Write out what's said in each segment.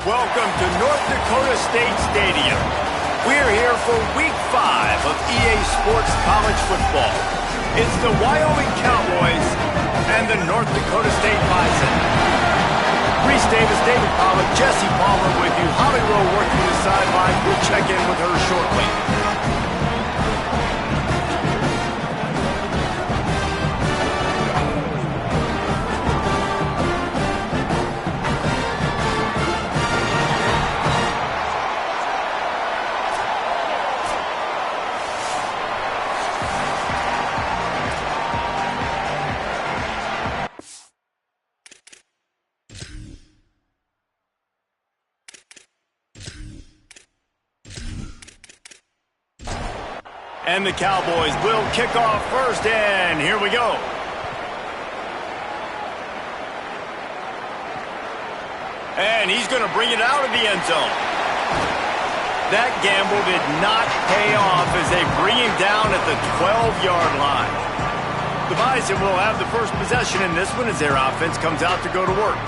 welcome to North Dakota State Stadium. We're here for Week 5 of EA Sports College Football. It's the Wyoming Cowboys and the North Dakota State Bison. Reese Davis, David Pollock, Jesse Palmer with you. Holly Rowe working the sidelines. We'll check in with her shortly. And the Cowboys will kick off first, and here we go. And he's going to bring it out of the end zone. That gamble did not pay off as they bring him down at the 12-yard line. The Bison will have the first possession in this one as their offense comes out to go to work.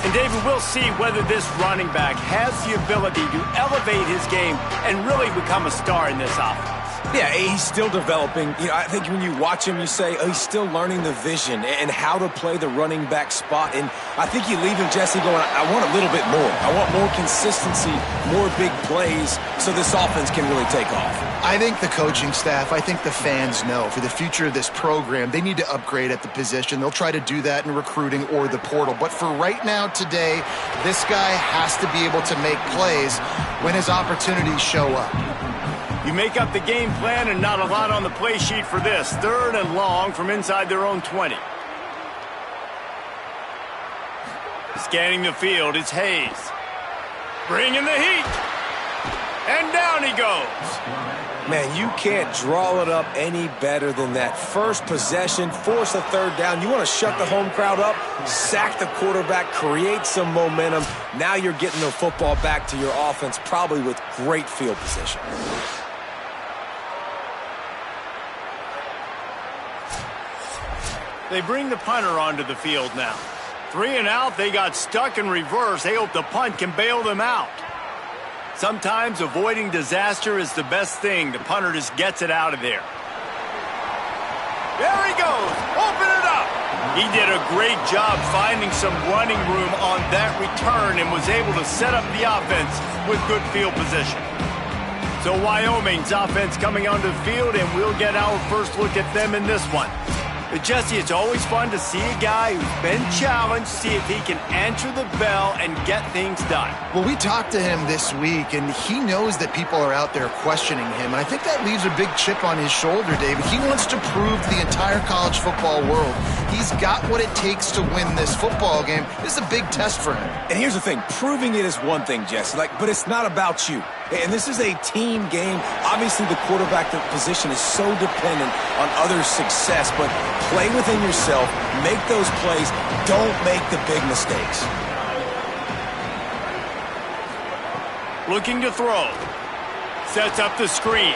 And, David, we'll see whether this running back has the ability to elevate his game and really become a star in this offense. Yeah, he's still developing. You know, I think when you watch him, you say, oh, he's still learning the vision and how to play the running back spot. And I think you leave him, Jesse, going, I want a little bit more. I want more consistency, more big plays so this offense can really take off. I think the coaching staff, I think the fans know for the future of this program, they need to upgrade at the position. They'll try to do that in recruiting or the portal. But for right now, today, this guy has to be able to make plays when his opportunities show up. You make up the game plan and not a lot on the play sheet for this. 3rd and long from inside their own 20. Scanning the field, it's Hayes. Bringing the heat. And down he goes. Man, you can't draw it up any better than that. First possession, force a 3rd down. You want to shut the home crowd up, sack the quarterback, create some momentum. Now you're getting the football back to your offense, probably with great field position. They bring the punter onto the field now. 3 and out, they got stuck in reverse. They hope the punt can bail them out. Sometimes avoiding disaster is the best thing. The punter just gets it out of there. There he goes. Open it up. He did a great job finding some running room on that return and was able to set up the offense with good field position. So Wyoming's offense coming onto the field, and we'll get our first look at them in this one. But Jesse, it's always fun to see a guy who's been challenged, see if he can answer the bell and get things done. Well, we talked to him this week, and he knows that people are out there questioning him. And I think that leaves a big chip on his shoulder, David. He wants to prove to the entire college football world he's got what it takes to win this football game. This is a big test for him. And here's the thing. Proving it is one thing, Jesse, but it's not about you. And this is a team game. Obviously, the quarterback position is so dependent on others' success, but play within yourself, make those plays, don't make the big mistakes. Looking to throw. Sets up the screen.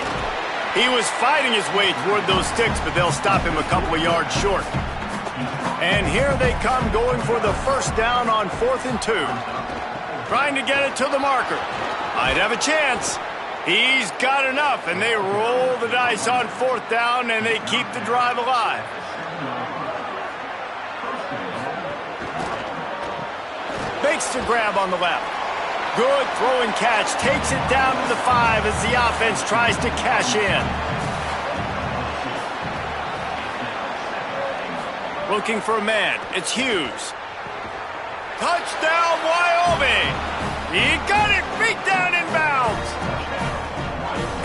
He was fighting his way toward those sticks, but they'll stop him a couple of yards short. And here they come going for the first down on 4th and 2. Trying to get it to the marker. Might have a chance. He's got enough, and they roll the dice on 4th down, and they keep the drive alive. Makes the grab on the left. Good throw and catch. Takes it down to the 5 as the offense tries to cash in. Looking for a man. It's Hughes. Touchdown, Wyoming! He got it! Beat down in bounds!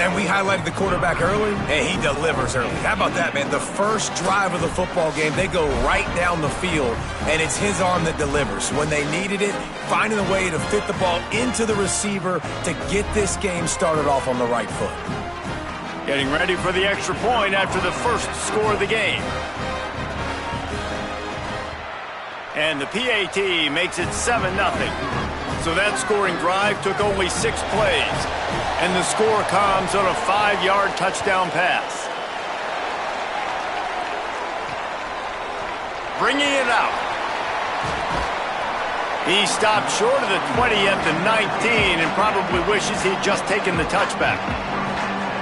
And we highlighted the quarterback early, and he delivers early. How about that, man? The first drive of the football game, they go right down the field, and it's his arm that delivers. When they needed it, finding a way to fit the ball into the receiver to get this game started off on the right foot. Getting ready for the extra point after the first score of the game. And the PAT makes it 7-0. So that scoring drive took only 6 plays. And the score comes on a 5-yard touchdown pass. Bringing it out. He stopped short of the 20 at the 19 and probably wishes he'd just taken the touchback.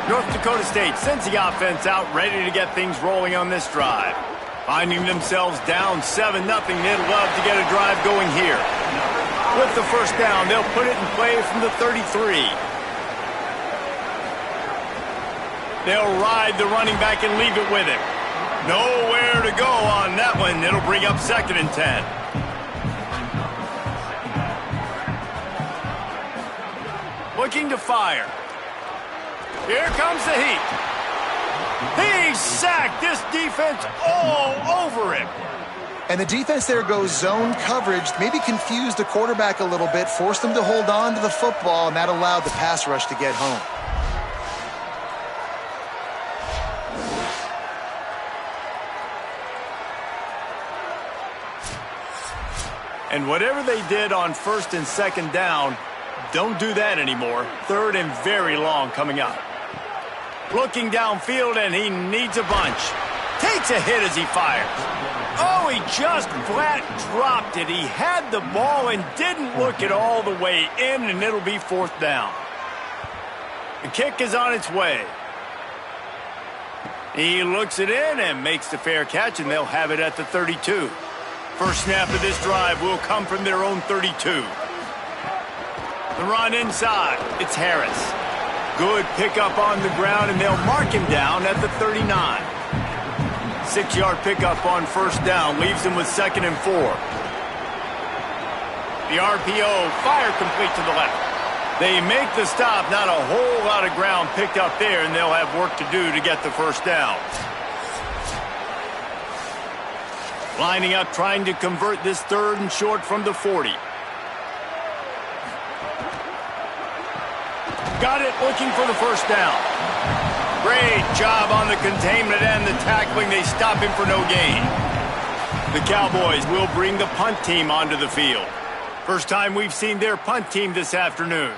North Dakota State sends the offense out, ready to get things rolling on this drive. Finding themselves down 7-0, they'd love to get a drive going here. With the first down, they'll put it in play from the 33. They'll ride the running back and leave it with him. Nowhere to go on that one. It'll bring up 2nd and 10. Looking to fire. Here comes the heat. He sacked this defense all over him. And the defense there goes zone coverage, maybe confused the quarterback a little bit, forced him to hold on to the football, and that allowed the pass rush to get home. And whatever they did on 1st and 2nd down, don't do that anymore. 3rd and very long coming up. Looking downfield, and he needs a bunch. Takes a hit as he fires. Oh, he just flat dropped it. He had the ball and didn't look it all the way in, and it'll be 4th down. The kick is on its way. He looks it in and makes the fair catch, and they'll have it at the 32. First snap of this drive will come from their own 32. The run inside. It's Harris. Good pickup on the ground, and they'll mark him down at the 39. 6-yard pickup on 1st down leaves them with 2nd and 4. The RPO, fire complete to the left. They make the stop, not a whole lot of ground picked up there, and they'll have work to do to get the first down. Lining up, trying to convert this 3rd and short from the 40. Got it, looking for the first down. Great job on the containment and the tackling. They stop him for no gain. The Cowboys will bring the punt team onto the field. First time we've seen their punt team this afternoon.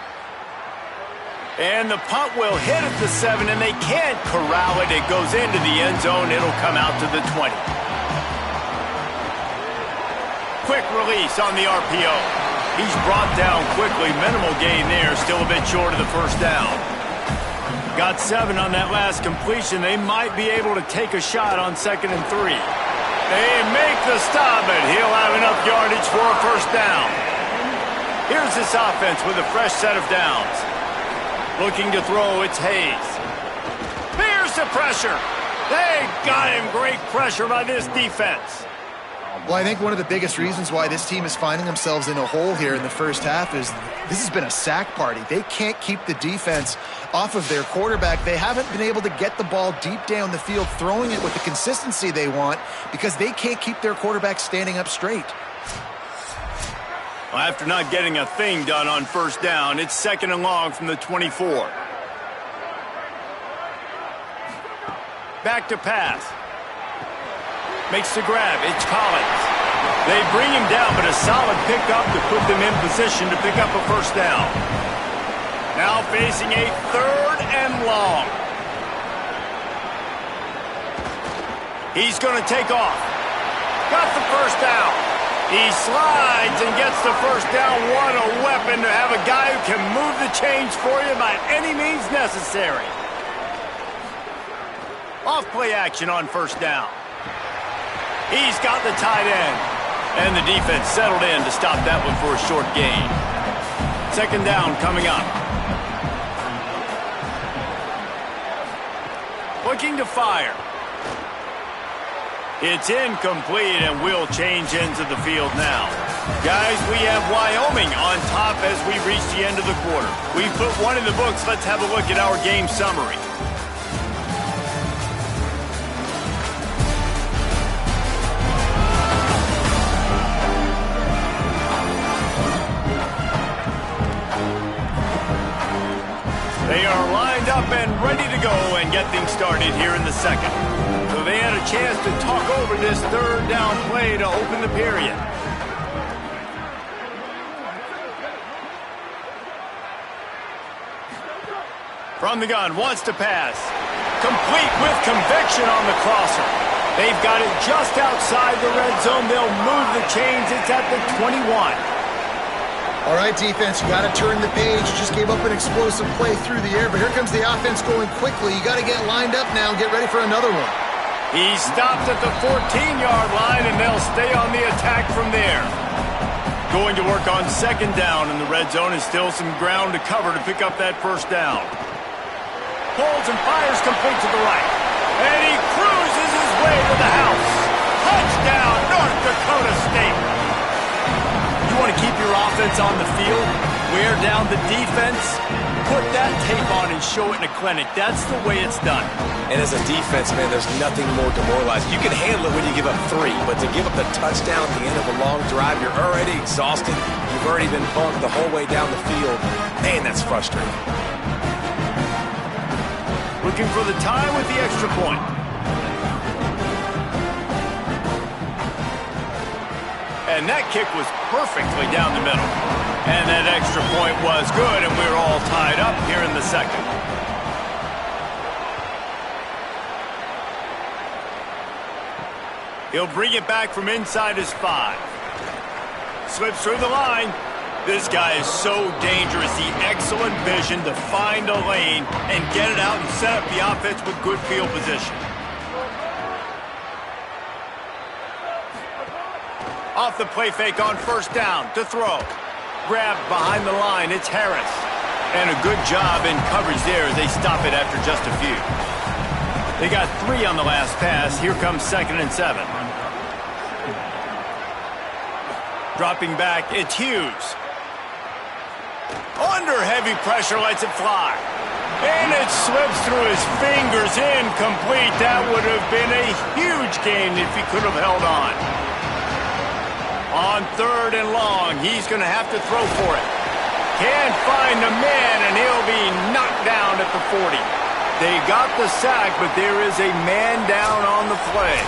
And the punt will hit at the 7, and they can't corral it. It goes into the end zone. It'll come out to the 20. Quick release on the RPO. He's brought down quickly. Minimal gain there. Still a bit short of the first down. Got 7 on that last completion. They might be able to take a shot on 2nd and 3. They make the stop, but he'll have enough yardage for a first down. Here's this offense with a fresh set of downs. Looking to throw, it's Hayes. Here's the pressure. They got him. Great pressure by this defense. Well, I think one of the biggest reasons why this team is finding themselves in a hole here in the first half is this has been a sack party. They can't keep the defense off of their quarterback. They haven't been able to get the ball deep down the field, throwing it with the consistency they want because they can't keep their quarterback standing up straight. Well, after not getting a thing done on first down, it's 2nd and long from the 24. Back to pass. Makes the grab. It's Collins. They bring him down, but a solid pickup to put them in position to pick up a first down. Now facing a 3rd and long. He's going to take off. Got the first down. He slides and gets the first down. What a weapon to have a guy who can move the chains for you by any means necessary. Off play action on first down. He's got the tight end. And the defense settled in to stop that one for a short gain. 2nd down coming up. Looking to fire. It's incomplete, and we'll change ends of the field now. Guys, we have Wyoming on top as we reach the end of the quarter. We put one in the books. Let's have a look at our game summary. They are lined up and ready to go and get things started here in the 2nd. So they had a chance to talk over this 3rd down play to open the period. From the gun, wants to pass. Complete with conviction on the crosser. They've got it just outside the red zone. They'll move the chains. It's at the 21. All right, defense, you got to turn the page. You just gave up an explosive play through the air, but here comes the offense going quickly. You got to get lined up now and get ready for another one. He stopped at the 14-yard line, and they'll stay on the attack from there. Going to work on second down in the red zone, and still some ground to cover to pick up that first down. Pulls and fires complete to the right. And he cruises his way to the house. Touchdown, North Dakota State. You want to keep your offense on the field, wear down the defense, put that tape on and show it in a clinic. That's the way it's done. And as a defense, man, there's nothing more demoralizing. You can handle it when you give up 3, but to give up the touchdown at the end of a long drive, you're already exhausted. You've already been bumped the whole way down the field. Man, that's frustrating. Looking for the tie with the extra point. And that kick was perfectly down the middle. And that extra point was good, and we're all tied up here in the second. He'll bring it back from inside his 5. Slips through the line. This guy is so dangerous. The excellent vision to find a lane and get it out and set up the offense with good field position. Off the play fake on first down to throw. Grabbed behind the line, it's Harris. And a good job in coverage there as they stop it after just a few. They got 3 on the last pass. Here comes 2nd and 7. Dropping back, it's Hughes. Under heavy pressure, lets it fly. And it slips through his fingers, incomplete. That would have been a huge gain if he could have held on. On 3rd and long, he's going to have to throw for it. Can't find a man, and he'll be knocked down at the 40. They got the sack, but there is a man down on the play.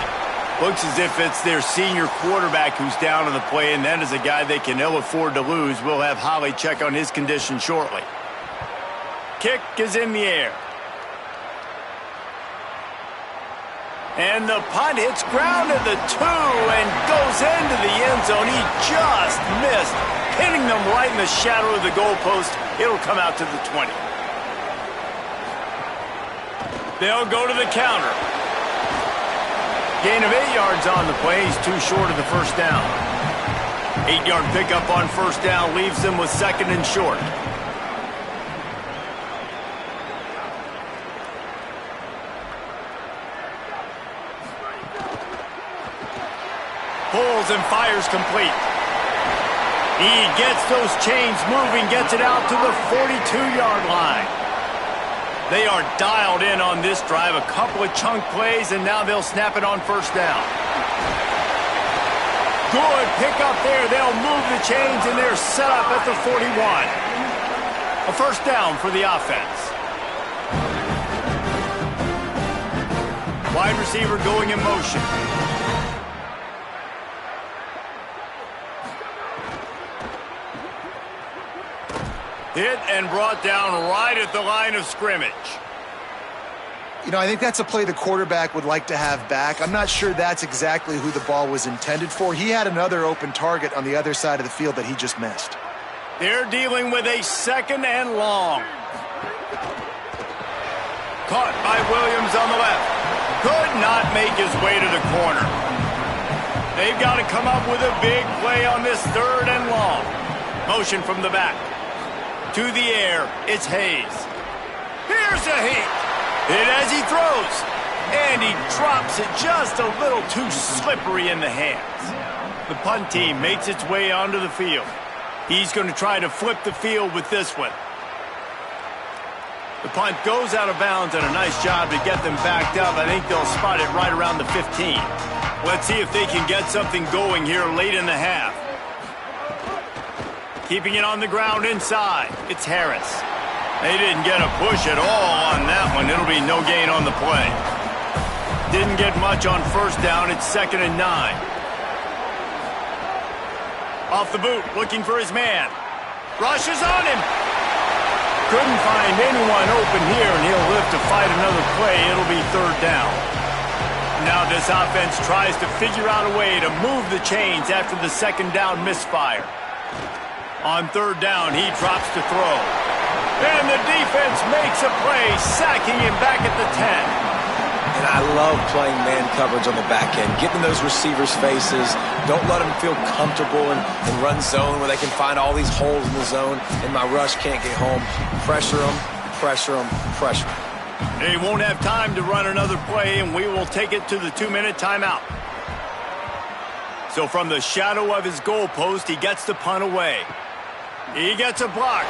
Looks as if it's their senior quarterback who's down on the play, and that is a guy they can ill afford to lose. We'll have Holly check on his condition shortly. Kick is in the air. And the punt hits ground at the 2 and goes into the end zone. He just missed, hitting them right in the shadow of the goalpost. It'll come out to the 20. They'll go to the counter. Gain of 8 yards on the play. He's too short of the first down. 8-yard pickup on first down leaves them with 2nd and short. Pulls and fires complete. He gets those chains moving, gets it out to the 42-yard line. They are dialed in on this drive. A couple of chunk plays, and now they'll snap it on first down. Good pickup there. They'll move the chains, and they're set up at the 41. A first down for the offense. Wide receiver going in motion. Hit and brought down right at the line of scrimmage. You know, I think that's a play the quarterback would like to have back. I'm not sure that's exactly who the ball was intended for. He had another open target on the other side of the field that he just missed. They're dealing with a 2nd and long. Caught by Williams on the left. Could not make his way to the corner. They've got to come up with a big play on this 3rd and long. Motion from the back. To the air, it's Hayes. Here's a heat. Hit as he throws. And he drops it just a little too slippery in the hands. The punt team makes its way onto the field. He's going to try to flip the field with this one. The punt goes out of bounds, and a nice job to get them backed up. I think they'll spot it right around the 15. Let's see if they can get something going here late in the half. Keeping it on the ground inside. It's Harris. They didn't get a push at all on that one. It'll be no gain on the play. Didn't get much on first down. It's 2nd and 9. Off the boot, looking for his man. Rushes on him. Couldn't find anyone open here, and he'll live to fight another play. It'll be 3rd down. Now this offense tries to figure out a way to move the chains after the 2nd down misfire. On third down, he drops to throw. And the defense makes a play, sacking him back at the 10. And I love playing man coverage on the back end, getting those receivers' faces. Don't let them feel comfortable and run zone where they can find all these holes in the zone and my rush can't get home. Pressure them, pressure them, pressure them. They won't have time to run another play, and we will take it to the 2-minute timeout. So from the shadow of his goalpost, he gets the punt away. He gets a block.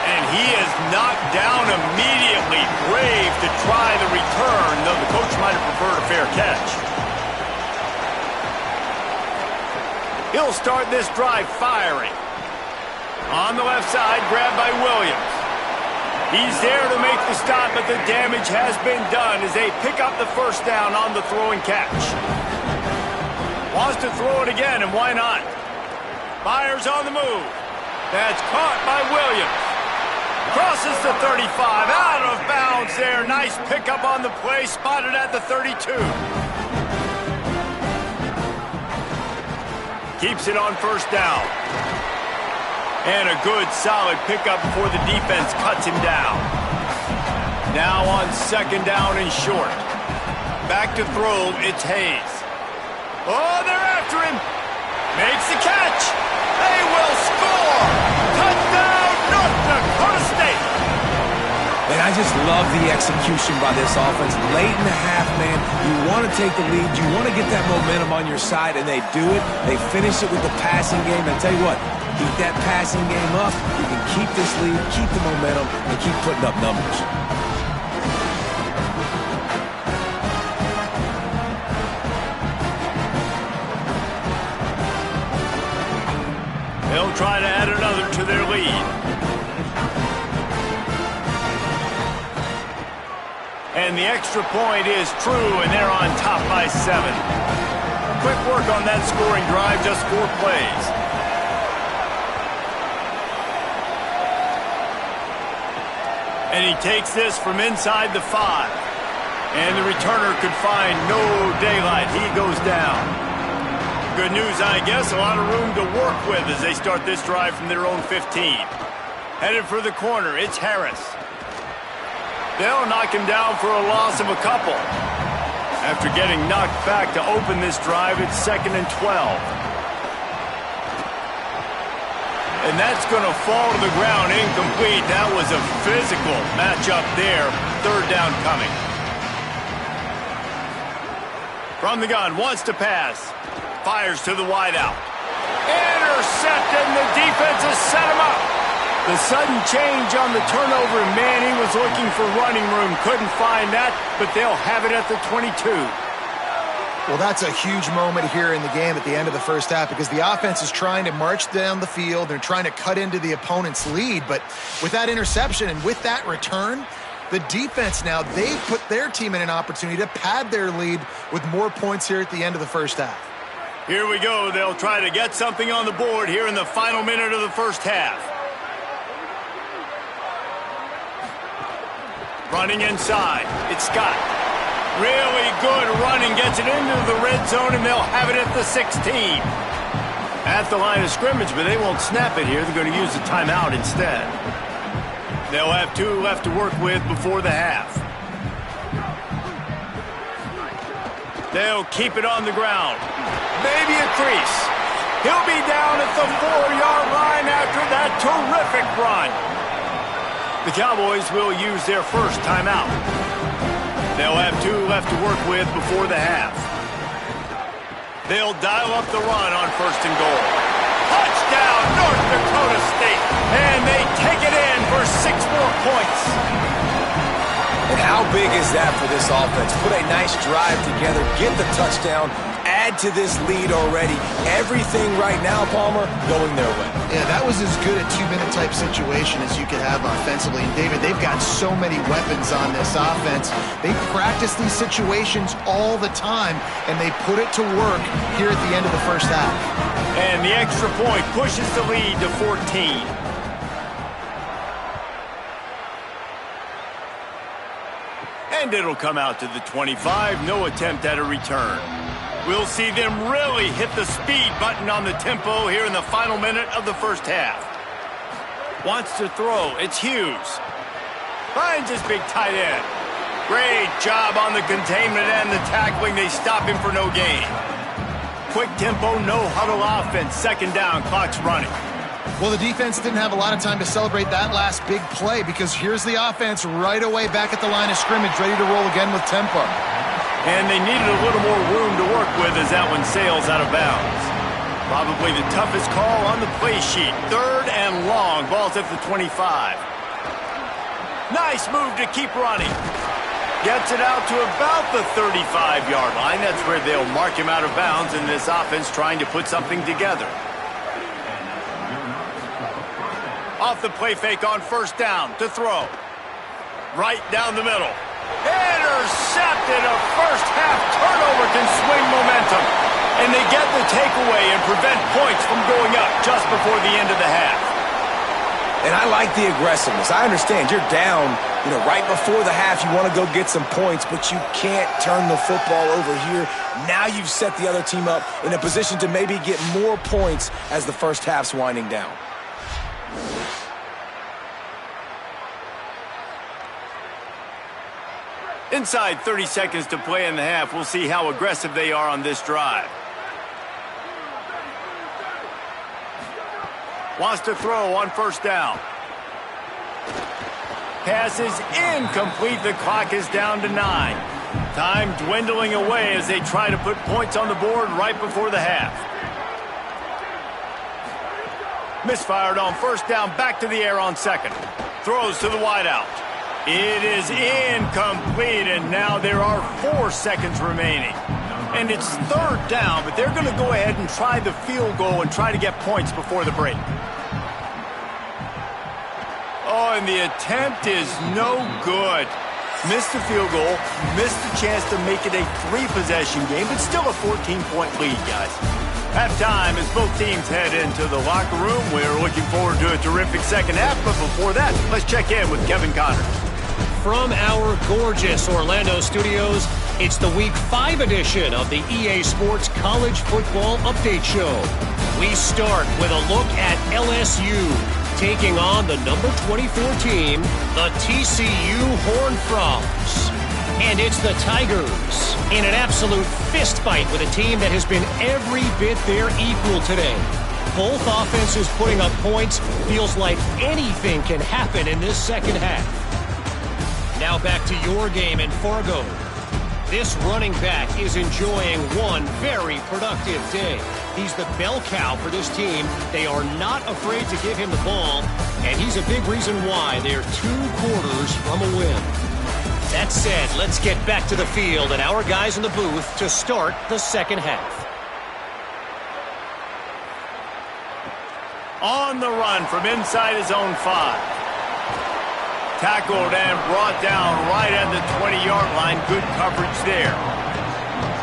And he is knocked down immediately. Brave to try the return, though the coach might have preferred a fair catch. He'll start this drive firing. On the left side, grabbed by Williams. He's there to make the stop, but the damage has been done as they pick up the first down on the throwing catch. Wants to throw it again, and why not? Fires on the move. That's caught by Williams. Crosses the 35, out of bounds there. Nice pickup on the play, spotted at the 32. Keeps it on first down. And a good, solid pickup before the defense cuts him down. Now on second down and short. Back to throw, it's Hayes. Oh, they're after him. Makes the catch. They will score. Touchdown, North Dakota State. Man, I just love the execution by this offense. Late in the half, man, you want to take the lead. You want to get that momentum on your side, and they do it. They finish it with the passing game. And I tell you what, keep that passing game up. You can keep this lead, keep the momentum, and keep putting up numbers. They'll try to add another to their lead. And the extra point is true, and they're on top by 7. Quick work on that scoring drive, just 4 plays. And he takes this from inside the 5. And the returner could find no daylight. He goes down. Good news, I guess, a lot of room to work with as they start this drive from their own 15. Headed for the corner, it's Harris. They'll knock him down for a loss of a couple. After getting knocked back to open this drive, it's 2nd and 12. And that's going to fall to the ground incomplete. That was a physical matchup there. Third down coming. From the gun, wants to pass. Fires to the wideout. Intercepted, and the defense has set him up. The sudden change on the turnover, man, he was looking for running room. Couldn't find that, but they'll have it at the 22. Well, that's a huge moment here in the game at the end of the first half because the offense is trying to march down the field. They're trying to cut into the opponent's lead, but with that interception and with that return, the defense now, they've put their team in an opportunity to pad their lead with more points here at the end of the first half. Here we go. They'll try to get something on the board here in the final minute of the first half. Running inside, it's Scott. Really good running, gets it into the red zone, and they'll have it at the 16. At the line of scrimmage, but they won't snap it here. They're going to use the timeout instead. They'll have 2 left to work with before the half. They'll keep it on the ground. Maybe a crease. He'll be down at the 4-yard line after that terrific run. The Cowboys will use their first timeout. They'll have 2 left to work with before the half. They'll dial up the run on 1st and goal. Touchdown, North Dakota State. And they take it in for 6 more points. And how big is that for this offense? Put a nice drive together, get the touchdown, add to this lead already. Everything right now, Palmer, going their way. Yeah, that was as good a 2-minute type situation as you could have offensively. And David, they've got so many weapons on this offense. They practice these situations all the time, and they put it to work here at the end of the first half. And the extra point pushes the lead to 14. And it'll come out to the 25. No attempt at a return. We'll see them really hit the speed button on the tempo here in the final minute of the first half. Wants to throw. It's Hughes. Finds his big tight end. Great job on the containment and the tackling. They stop him for no gain. Quick tempo, no huddle offense. Second down, clock's running. Well, the defense didn't have a lot of time to celebrate that last big play because here's the offense right away back at the line of scrimmage, ready to roll again with tempo. And they needed a little more room to work with as that one sails out of bounds. Probably the toughest call on the play sheet. Third and long. Ball's at the 25. Nice move to keep running. Gets it out to about the 35-yard line. That's where they'll mark him out of bounds in this offense trying to put something together. Off the play fake on first down to throw. Right down the middle. Intercepted. A first-half turnover can swing momentum. And they get the takeaway and prevent points from going up just before the end of the half. And I like the aggressiveness. I understand you're down, right before the half. You want to go get some points, but you can't turn the football over here. Now you've set the other team up in a position to maybe get more points as the first half's winding down. Inside 30 seconds to play in the half. We'll see how aggressive they are on this drive. Wants to throw on first down. Pass is incomplete. The clock is down to 9. Time dwindling away as they try to put points on the board right before the half. Misfired on first down. Back to the air on second. Throws to the wideout. It is incomplete, and now there are 4 seconds remaining. And it's third down, but they're going to go ahead and try the field goal and try to get points before the break. Oh, and the attempt is no good. Missed the field goal, missed the chance to make it a 3-possession game, but still a 14-point lead, guys. Halftime as both teams head into the locker room. We're looking forward to a terrific second half, but before that, let's check in with Kevin Connors. From our gorgeous Orlando studios, it's the Week 5 edition of the EA Sports College Football Update Show. We start with a look at LSU taking on the number 24 team, the TCU Horned Frogs. And it's the Tigers in an absolute fist fight with a team that has been every bit their equal today. Both offenses putting up points. Feels like anything can happen in this second half. Now back to your game in Fargo. This running back is enjoying one very productive day. He's the bell cow for this team. They are not afraid to give him the ball, and he's a big reason why they're 2 quarters from a win. That said, let's get back to the field and our guys in the booth to start the second half. On the run from inside his own 5. Tackled and brought down right at the 20-yard line. Good coverage there.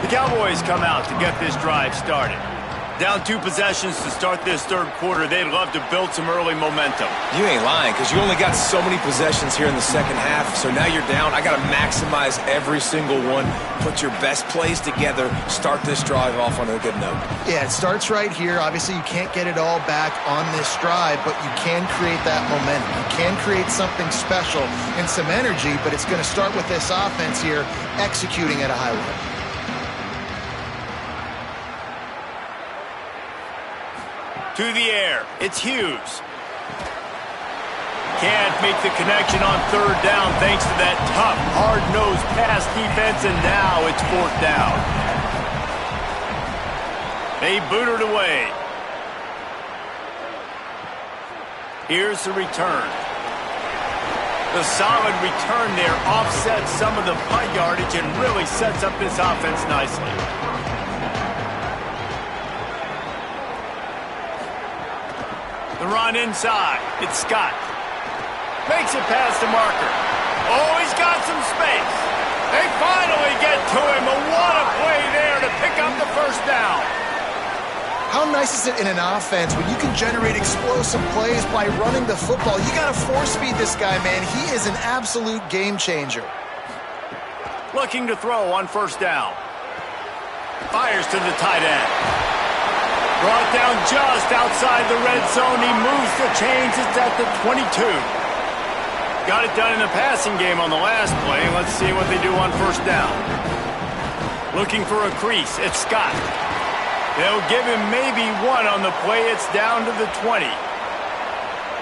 The Cowboys come out to get this drive started. Down 2 possessions to start this third quarter. They'd love to build some early momentum. You ain't lying, because you only got so many possessions here in the second half, so now you're down. I got to maximize every single one. Put your best plays together. Start this drive off on a good note. Yeah, it starts right here. Obviously, you can't get it all back on this drive, but you can create that momentum. You can create something special and some energy, but it's going to start with this offense here executing at a high level. To the air, it's Hughes. Can't make the connection on third down thanks to that tough, hard-nosed pass defense, and now it's 4th down. They boot it away. Here's the return. The solid return there offsets some of the punt yardage and really sets up this offense nicely. The run inside. It's Scott. Makes it past the marker. Oh, he's got some space. They finally get to him. But what a play there to pick up the first down. How nice is it in an offense when you can generate explosive plays by running the football? You got to force feed this guy, man. He is an absolute game changer. Looking to throw on first down. Fires to the tight end. Brought down just outside the red zone. He moves the chains. It's at the 22. Got it done in the passing game on the last play. Let's see what they do on first down. Looking for a crease. It's Scott. They'll give him maybe one on the play. It's down to the 20.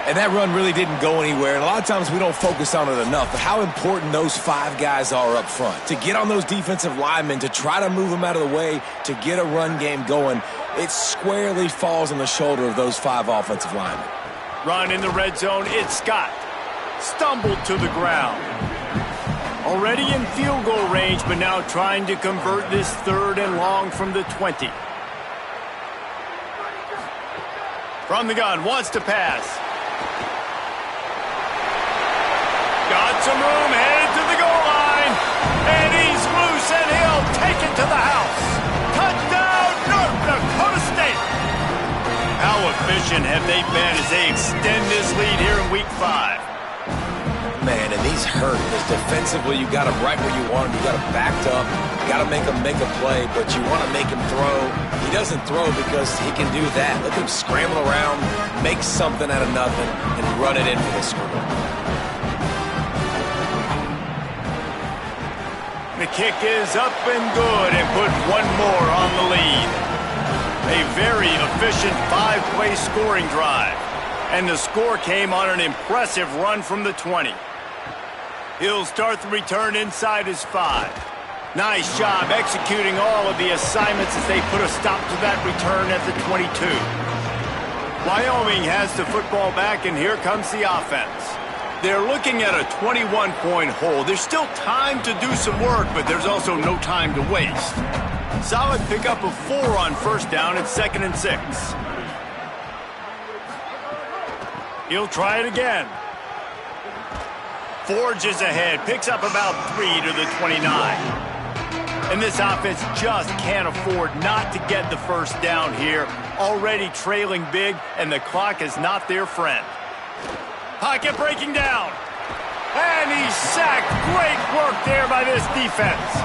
And that run really didn't go anywhere. And a lot of times we don't focus on it enough. But how important those 5 guys are up front. To get on those defensive linemen, to try to move them out of the way, to get a run game going, it squarely falls on the shoulder of those 5 offensive linemen. Run in the red zone. It's Scott. Stumbled to the ground. Already in field goal range, but now trying to convert this 3rd and long from the 20. From the gun, wants to pass. Got some room, headed to the goal line. And he's loose, and he'll take it to the house. Touchdown, North Dakota State. How efficient have they been as they extend this lead here in Week 5? Man, and these hurt because defensively you got him right where you want him. You got him backed up. You got to make him make a play, but you want to make him throw. He doesn't throw because he can do that. Look at him scramble around, make something out of nothing, and run it in for the score. The kick is up and good and put one more on the lead. A very efficient 5-play scoring drive. And the score came on an impressive run from the 20. He'll start the return inside his 5. Nice job executing all of the assignments as they put a stop to that return at the 22. Wyoming has the football back, and here comes the offense. They're looking at a 21-point hole. There's still time to do some work, but there's also no time to waste. Solid pickup of 4 on first down. It's 2nd and 6. He'll try it again. Forges ahead, picks up about 3 to the 29. And this offense just can't afford not to get the first down here. Already trailing big, and the clock is not their friend. Pocket breaking down. And he's sacked. Great work there by this defense.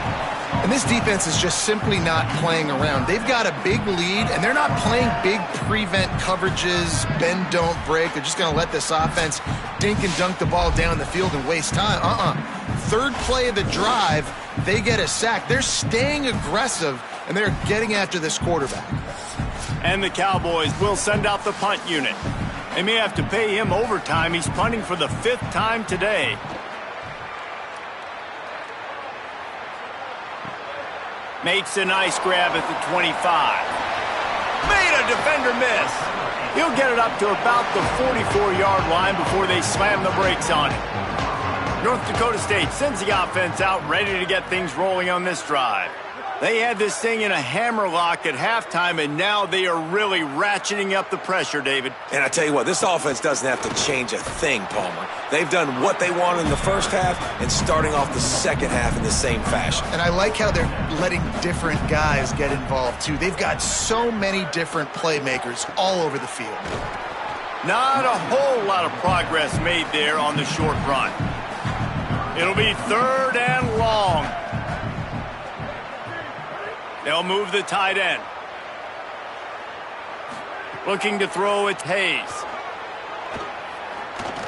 And this defense is just simply not playing around. They've got a big lead, and they're not playing big prevent coverages, bend, don't break. They're just going to let this offense dink and dunk the ball down the field and waste time. 3rd play of the drive, they get a sack. They're staying aggressive, and they're getting after this quarterback. And the Cowboys will send out the punt unit. They may have to pay him overtime. He's punting for the 5th time today. Makes a nice grab at the 25. Made a defender miss. He'll get it up to about the 44-yard line before they slam the brakes on it. North Dakota State sends the offense out, ready to get things rolling on this drive. They had this thing in a hammerlock at halftime, and now they are really ratcheting up the pressure, David. And I tell you what, this offense doesn't have to change a thing, Palmer. They've done what they wanted in the first half and starting off the second half in the same fashion. And I like how they're letting different guys get involved, too. They've got so many different playmakers all over the field. Not a whole lot of progress made there on the short run. It'll be 3rd and long. They'll move the tight end. Looking to throw it, Hayes.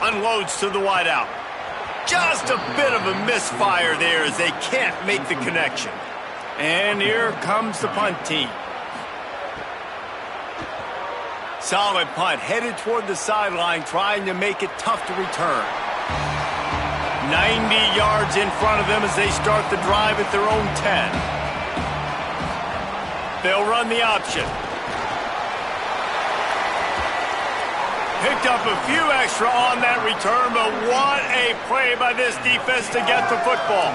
Unloads to the wideout. Just a bit of a misfire there as they can't make the connection. And here comes the punt team. Solid punt, headed toward the sideline, trying to make it tough to return. 90 yards in front of them as they start the drive at their own 10. They'll run the option. Picked up a few extra on that return, but what a play by this defense to get the football.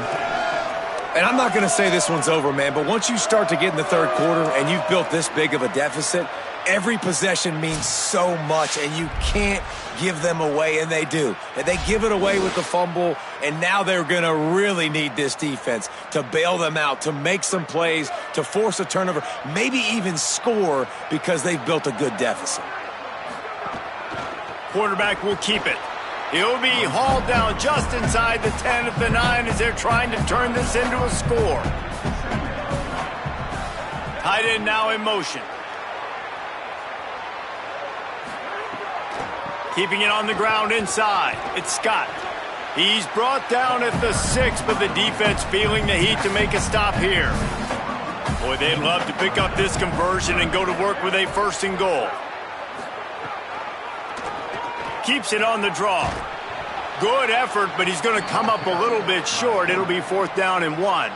And I'm not going to say this one's over, man, but once you start to get in the 3rd quarter and you've built this big of a deficit, every possession means so much, and you can't give them away, and they do. And they give it away with the fumble, and now they're going to really need this defense to bail them out, to make some plays, to force a turnover, maybe even score because they've built a good deficit. Quarterback will keep it. He'll be hauled down just inside the 10 of the 9 as they're trying to turn this into a score. Tight end now in motion. Keeping it on the ground inside. It's Scott. He's brought down at the 6, but the defense feeling the heat to make a stop here. Boy, they'd love to pick up this conversion and go to work with a 1st and goal. Keeps it on the draw. Good effort, but he's going to come up a little bit short. It'll be 4th down and 1.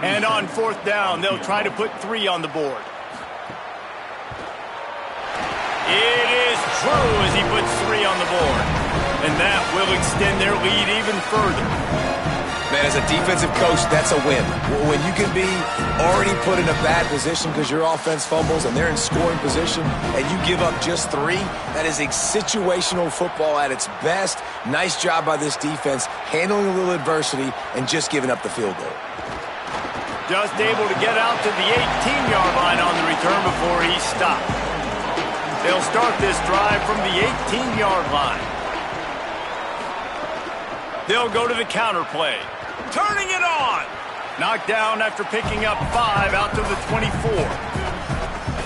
And on 4th down, they'll try to put 3 on the board. It is true as he puts 3 on the board. And that will extend their lead even further. Man, as a defensive coach, that's a win. When you can be already put in a bad position because your offense fumbles and they're in scoring position and you give up just 3, that is a situational football at its best. Nice job by this defense, handling a little adversity and just giving up the field goal. Just able to get out to the 18-yard line on the return before he stopped. They'll start this drive from the 18-yard line. They'll go to the counter play. Turning it on. Knocked down after picking up 5 out to the 24.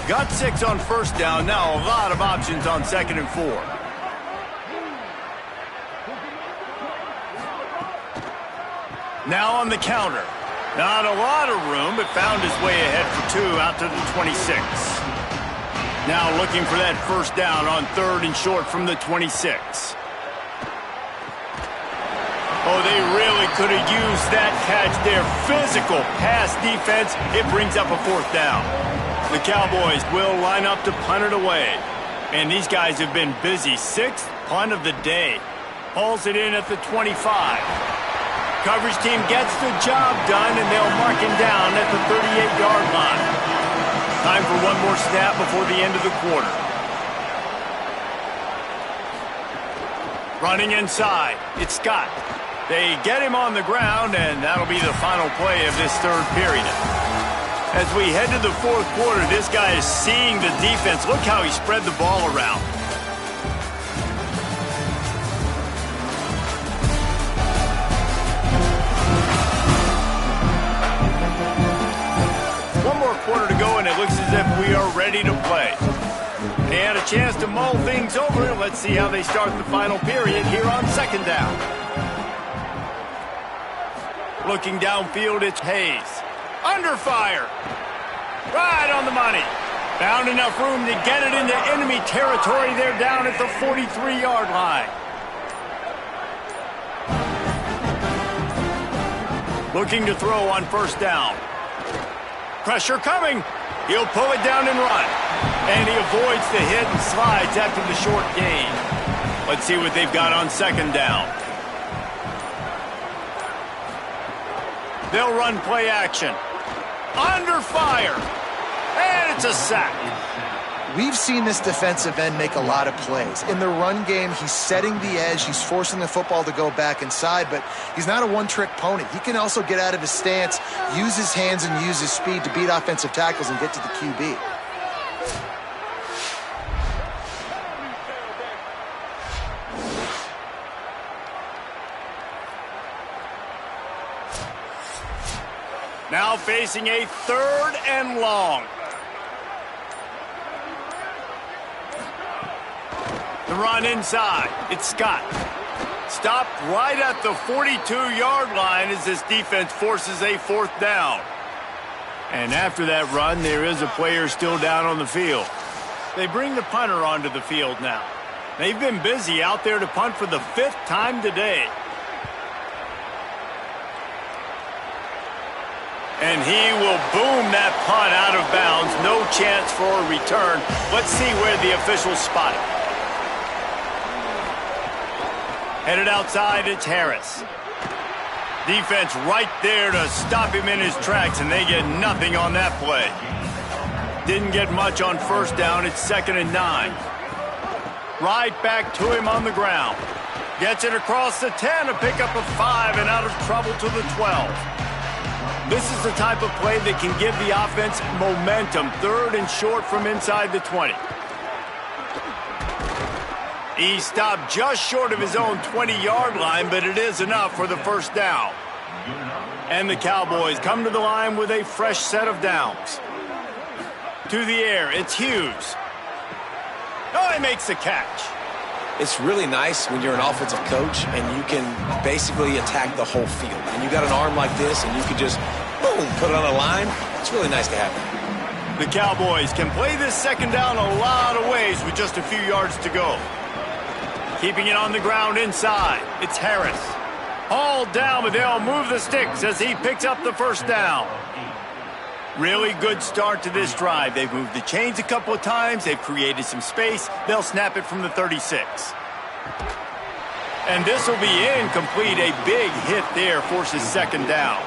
Got 6 on 1st down. Now a lot of options on 2nd and 4. Now on the counter. Not a lot of room, but found his way ahead for 2 out to the 26. Now looking for that 1st down on 3rd and short from the 26. Oh, they really could have used that catch there. Physical pass defense. It brings up a 4th down. The Cowboys will line up to punt it away. And these guys have been busy. 6th punt of the day. Hauls it in at the 25. Coverage team gets the job done, and they'll mark him down at the 38-yard line. Time for one more snap before the end of the quarter. Running inside. It's Scott. They get him on the ground, and that'll be the final play of this 3rd period. As we head to the 4th quarter, this guy is seeing the defense. Look how he spread the ball around. One more quarter to go, and it looks as if we are ready to play. They had a chance to mull things over. Let's see how they start the final period here on 2nd down. Looking downfield, it's Hayes. Under fire. Right on the money. Found enough room to get it into enemy territory. They're down at the 43-yard line. Looking to throw on 1st down. Pressure coming. He'll pull it down and run. And he avoids the hit and slides after the short gain. Let's see what they've got on 2nd down. They'll run play action. Under fire. And it's a sack. We've seen this defensive end make a lot of plays. In the run game, he's setting the edge. He's forcing the football to go back inside, but he's not a one-trick pony. He can also get out of his stance, use his hands, and use his speed to beat offensive tackles and get to the QB. Now facing a 3rd and long. The run inside. It's Scott. Stopped right at the 42-yard line as this defense forces a 4th down. And after that run, there is a player still down on the field. They bring the punter onto the field now. They've been busy out there to punt for the 5th time today. And he will boom that punt out of bounds. No chance for a return. Let's see where the officials spot it. Headed outside, it's Harris. Defense right there to stop him in his tracks, and they get nothing on that play. Didn't get much on 1st down. It's 2nd and 9. Right back to him on the ground. Gets it across the 10 to pick up a 5 and out of trouble to the 12. This is the type of play that can give the offense momentum. 3rd and short from inside the 20. He stopped just short of his own 20-yard line, but it is enough for the 1st down. And the Cowboys come to the line with a fresh set of downs. To the air, it's Hughes. Oh, he makes the catch. It's really nice when you're an offensive coach and you can basically attack the whole field. And you got an arm like this and you can just, boom, put it on a line. It's really nice to have it. The Cowboys can play this second down a lot of ways with just a few yards to go. Keeping it on the ground inside. It's Harris. Hauled down, but they'll move the sticks as he picks up the first down. Really good start to this drive. They've moved the chains a couple of times. They've created some space. They'll snap it from the 36. And this will be incomplete. A big hit there forces second down.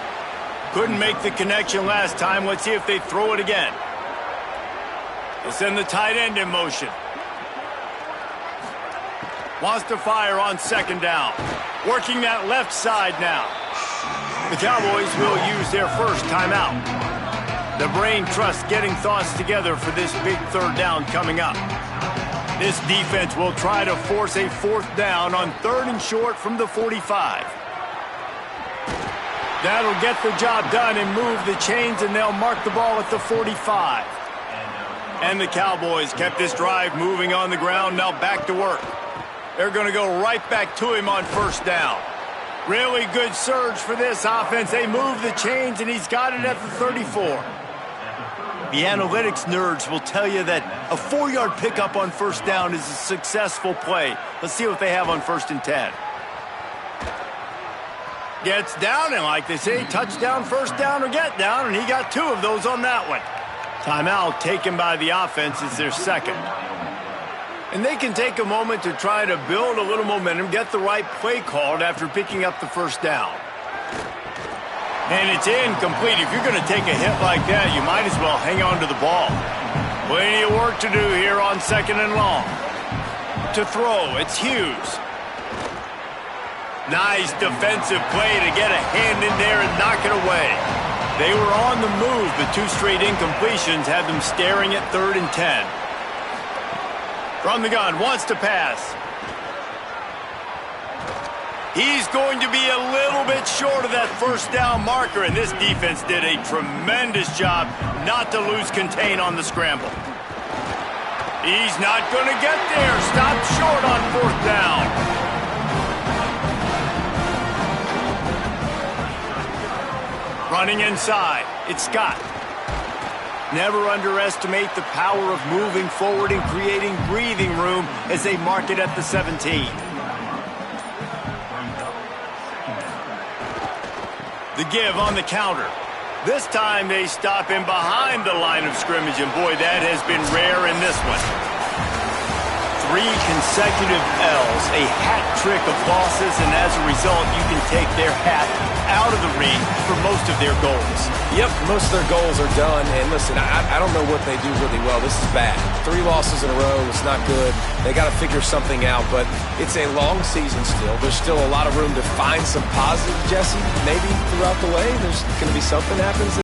Couldn't make the connection last time. Let's see if they throw it again. They'll send the tight end in motion. Wants to fire on second down. Working that left side now. The Cowboys will use their first timeout. The brain trust getting thoughts together for this big third down coming up. This defense will try to force a fourth down on 3rd and short from the 45. That'll get the job done and move the chains, and they'll mark the ball at the 45. And the Cowboys kept this drive moving on the ground, now back to work. They're going to go right back to him on first down. Really good surge for this offense. They move the chains, and he's got it at the 34. The analytics nerds will tell you that a 4-yard pickup on first down is a successful play. Let's see what they have on 1st and 10. Gets down, and like they say, touchdown, first down, or get down, and he got 2 of those on that one. Timeout taken by the offense is their second. And they can take a moment to try to build a little momentum, get the right play called after picking up the first down. And it's incomplete. If you're going to take a hit like that, you might as well hang on to the ball. Plenty of work to do here on 2nd and long. To throw, it's Hughes. Nice defensive play to get a hand in there and knock it away. They were on the move, but 2 straight incompletions had them staring at 3rd and 10. From the gun, wants to pass. He's going to be a little bit short of that first down marker, and this defense did a tremendous job not to lose contain on the scramble. He's not going to get there. Stopped short on 4th down. Running inside, it's Scott. Never underestimate the power of moving forward and creating breathing room as they mark it at the 17. The give on the counter. This time they stop him behind the line of scrimmage, and boy, that has been rare in this one. 3 consecutive L's, a hat trick of losses, and as a result, you can take their hat out of the ring for most of their goals. Yep, most of their goals are done. And listen, I don't know what they do really well. This is bad. 3 losses in a row. It's not good. They got to figure something out, but it's a long season still. There's still a lot of room to find some positive, Jesse. Maybe throughout the way, there's going to be something happens.